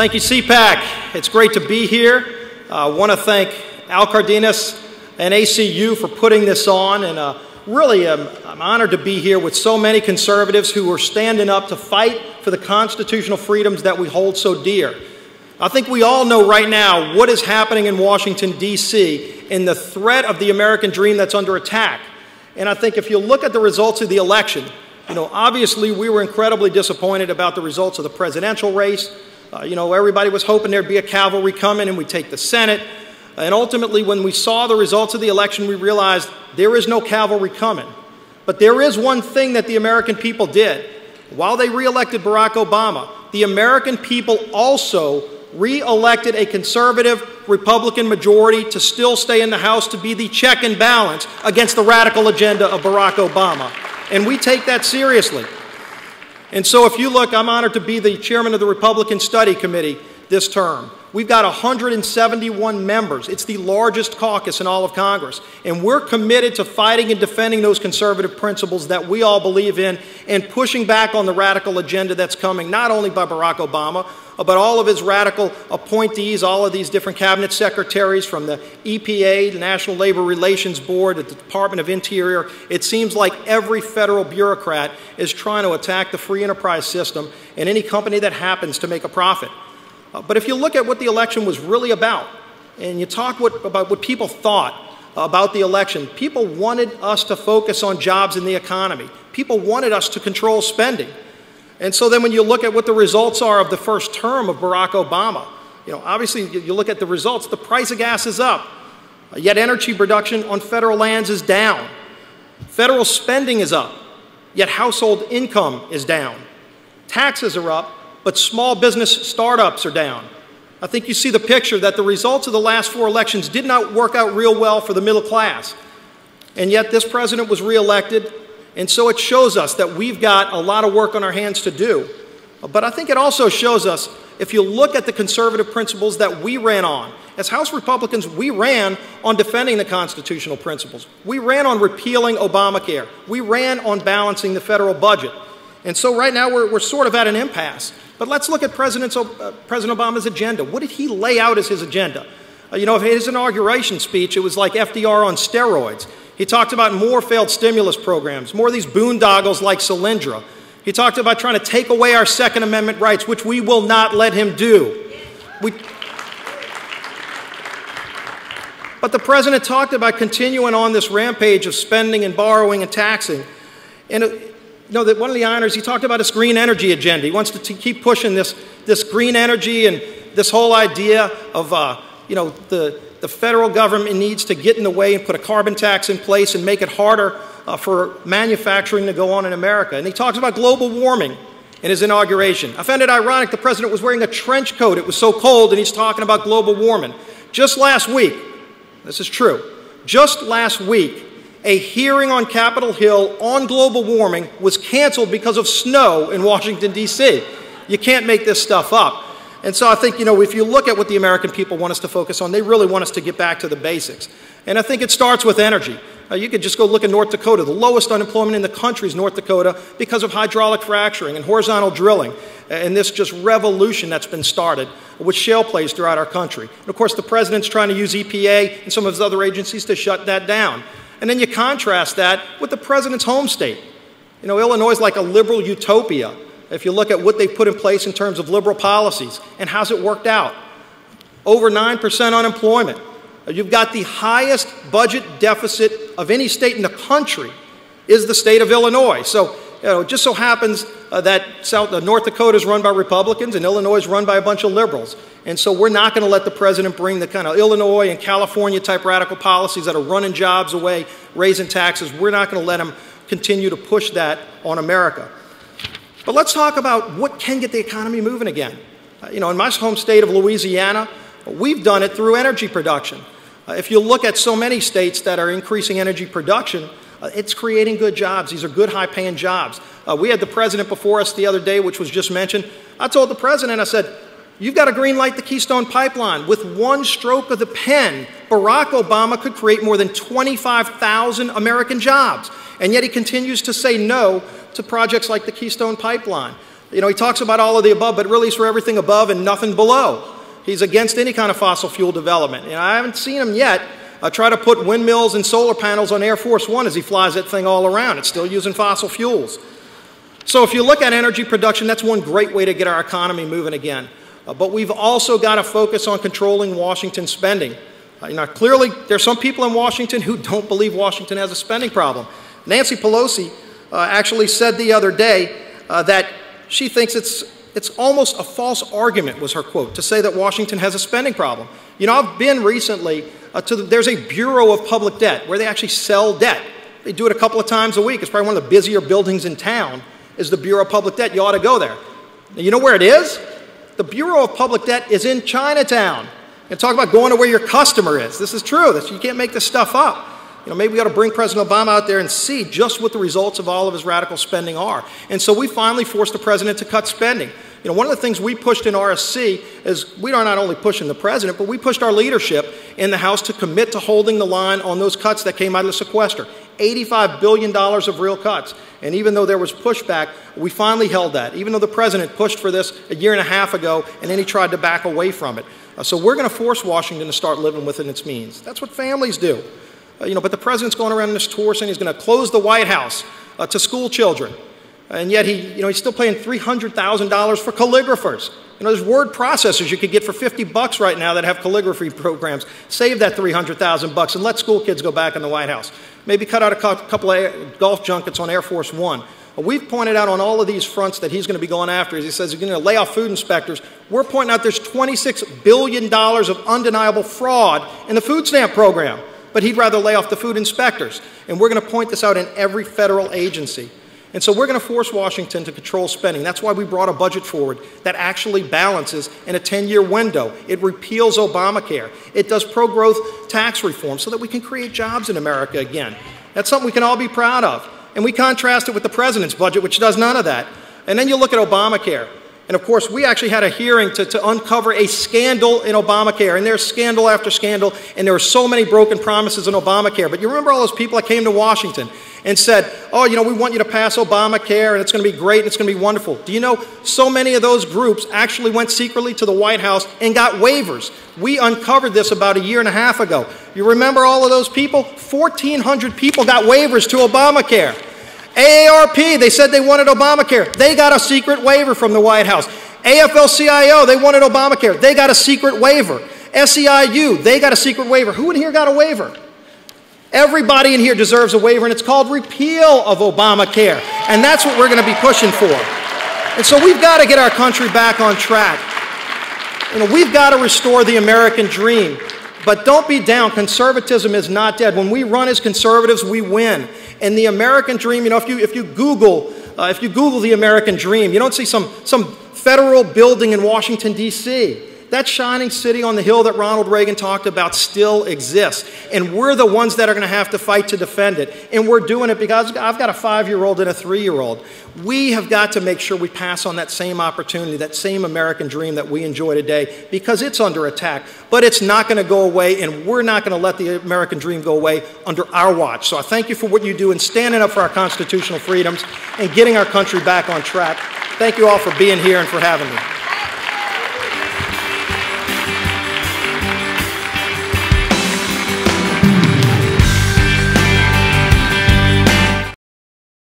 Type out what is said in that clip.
Thank you, CPAC. It's great to be here. I want to thank Al Cardenas and ACU for putting this on, and really I'm honored to be here with so many conservatives who are standing up to fight for the constitutional freedoms that we hold so dear. I think we all know right now what is happening in Washington, D.C., and the threat of the American dream that's under attack. And I think if you look at the results of the election, obviously we were incredibly disappointed about the results of the presidential race. Everybody was hoping there'd be a cavalry coming and we'd take the Senate. And ultimately, when we saw the results of the election, we realized there is no cavalry coming. But there is one thing that the American people did. While they re-elected Barack Obama, the American people also re-elected a conservative Republican majority to still stay in the House to be the check and balance against the radical agenda of Barack Obama. And we take that seriously. And so if you look, I'm honored to be the chairman of the Republican Study Committee this term. We've got 171 members. It's the largest caucus in all of Congress. And we're committed to fighting and defending those conservative principles that we all believe in and pushing back on the radical agenda that's coming not only by Barack Obama, but all of his radical appointees, all of these different cabinet secretaries from the EPA, the National Labor Relations Board, the Department of Interior. It seems like every federal bureaucrat is trying to attack the free enterprise system and any company that happens to make a profit. But if you look at what the election was really about, and you talk about what people thought about the election, people wanted us to focus on jobs in the economy. People wanted us to control spending. And so then when you look at what the results are of the first term of Barack Obama, obviously you look at the results, the price of gas is up, yet energy production on federal lands is down. Federal spending is up, yet household income is down. Taxes are up, but small business startups are down. I think you see the picture that the results of the last 4 elections did not work out real well for the middle class. And yet this president was reelected, and so it shows us that we've got a lot of work on our hands to do. But I think it also shows us, if you look at the conservative principles that we ran on, as House Republicans, we ran on defending the constitutional principles. We ran on repealing Obamacare. We ran on balancing the federal budget. And so right now we're sort of at an impasse. But let's look at President Obama's agenda. What did he lay out as his agenda? His inauguration speech, it was like FDR on steroids. He talked about more failed stimulus programs, more of these boondoggles like Solyndra. He talked about trying to take away our Second Amendment rights, which we will not let him do. But the president talked about continuing on this rampage of spending and borrowing and taxing. And that one of the honors, he talked about his green energy agenda. He wants to keep pushing this green energy and this whole idea of, the federal government needs to get in the way and put a carbon tax in place and make it harder for manufacturing to go on in America. And he talks about global warming in his inauguration. I found it ironic the president was wearing a trench coat. It was so cold, and he's talking about global warming. Just last week, this is true, just last week, a hearing on Capitol Hill on global warming was canceled because of snow in Washington, D.C. You can't make this stuff up. And so I think, if you look at what the American people want us to focus on, they really want us to get back to the basics. And I think it starts with energy. You could just go look at North Dakota. The lowest unemployment in the country is North Dakota because of hydraulic fracturing and horizontal drilling and this just revolution that's been started with shale plays throughout our country. And of course, the president's trying to use EPA and some of his other agencies to shut that down. And then you contrast that with the president's home state. Illinois is like a liberal utopia. If you look at what they've put in place in terms of liberal policies, and how's it worked out? Over 9% unemployment. You've got the highest budget deficit of any state in the country is the state of Illinois. So, it just so happens that North Dakota is run by Republicans and Illinois is run by a bunch of liberals. And so we're not going to let the president bring the kind of Illinois and California type radical policies that are running jobs away, raising taxes. We're not going to let him continue to push that on America. But let's talk about what can get the economy moving again. In my home state of Louisiana, we've done it through energy production. If you look at so many states that are increasing energy production, it's creating good jobs. These are good, high-paying jobs. We had the president before us the other day, which was just mentioned. I told the president, I said, you've got to green light the Keystone Pipeline. With one stroke of the pen, Barack Obama could create more than 25,000 American jobs. And yet he continues to say no to projects like the Keystone Pipeline. You know, he talks about all of the above, but really he's for everything above and nothing below. He's against any kind of fossil fuel development. And I haven't seen him yet try to put windmills and solar panels on Air Force One as he flies that thing all around. It's still using fossil fuels. So if you look at energy production, that's one great way to get our economy moving again. But we've also got to focus on controlling Washington spending. You know, clearly, there's some people in Washington who don't believe Washington has a spending problem. Nancy Pelosi actually said the other day that she thinks it's almost a false argument, was her quote, to say that Washington has a spending problem. You know, I've been recently there's a Bureau of Public Debt where they actually sell debt. They do it a couple of times a week. It's probably one of the busier buildings in town is the Bureau of Public Debt. You ought to go there. Now, you know where it is? The Bureau of Public Debt is in Chinatown. And talk about going to where your customer is. This is true. You can't make this stuff up. You know, maybe we ought to bring President Obama out there and see just what the results of all of his radical spending are. And so we finally forced the president to cut spending. You know, one of the things we pushed in RSC is we are not only pushing the president, but we pushed our leadership in the House to commit to holding the line on those cuts that came out of the sequester. $85 billion of real cuts. And even though there was pushback, we finally held that. Even though the president pushed for this a year and a half ago, and then he tried to back away from it. So we're going to force Washington to start living within its means. That's what families do. You know, but the president's going around this tour saying he's going to close the White House to school children. And yet he's still paying $300,000 for calligraphers. You know, there's word processors you could get for $50 right now that have calligraphy programs. Save that $300,000 and let school kids go back in the White House. Maybe cut out a couple of golf junkets on Air Force One. We've pointed out on all of these fronts that he's going to be going after. He says he's going to lay off food inspectors. We're pointing out there's $26 billion of undeniable fraud in the food stamp program. But he'd rather lay off the food inspectors. And we're going to point this out in every federal agency. And so we're going to force Washington to control spending. That's why we brought a budget forward that actually balances in a 10-year window. It repeals Obamacare. It does pro-growth tax reform so that we can create jobs in America again. That's something we can all be proud of. And we contrast it with the president's budget, which does none of that. And then you look at Obamacare. And of course, we actually had a hearing to uncover a scandal in Obamacare. And there's scandal after scandal. And there are so many broken promises in Obamacare. But you remember all those people that came to Washington and said, oh, you know, we want you to pass Obamacare, and it's going to be great, and it's going to be wonderful. Do you know, so many of those groups actually went secretly to the White House and got waivers. We uncovered this about a year and a half ago. You remember all of those people? 1,400 people got waivers to Obamacare. AARP, they said they wanted Obamacare. They got a secret waiver from the White House. AFL-CIO, they wanted Obamacare. They got a secret waiver. SEIU, they got a secret waiver. Who in here got a waiver? Everybody in here deserves a waiver, and it's called repeal of Obamacare. And that's what we're going to be pushing for. And so we've got to get our country back on track. You know, we've got to restore the American dream. But don't be down. Conservatism is not dead. When we run as conservatives, we win. And the American dream, you know, if you Google the American dream, you don't see some federal building in Washington, D.C. That shining city on the hill that Ronald Reagan talked about still exists. And we're the ones that are going to have to fight to defend it. And we're doing it because I've got a 5-year-old and a 3-year-old. We have got to make sure we pass on that same opportunity, that same American dream that we enjoy today, because it's under attack. But it's not going to go away, and we're not going to let the American dream go away under our watch. So I thank you for what you do in standing up for our constitutional freedoms and getting our country back on track. Thank you all for being here and for having me.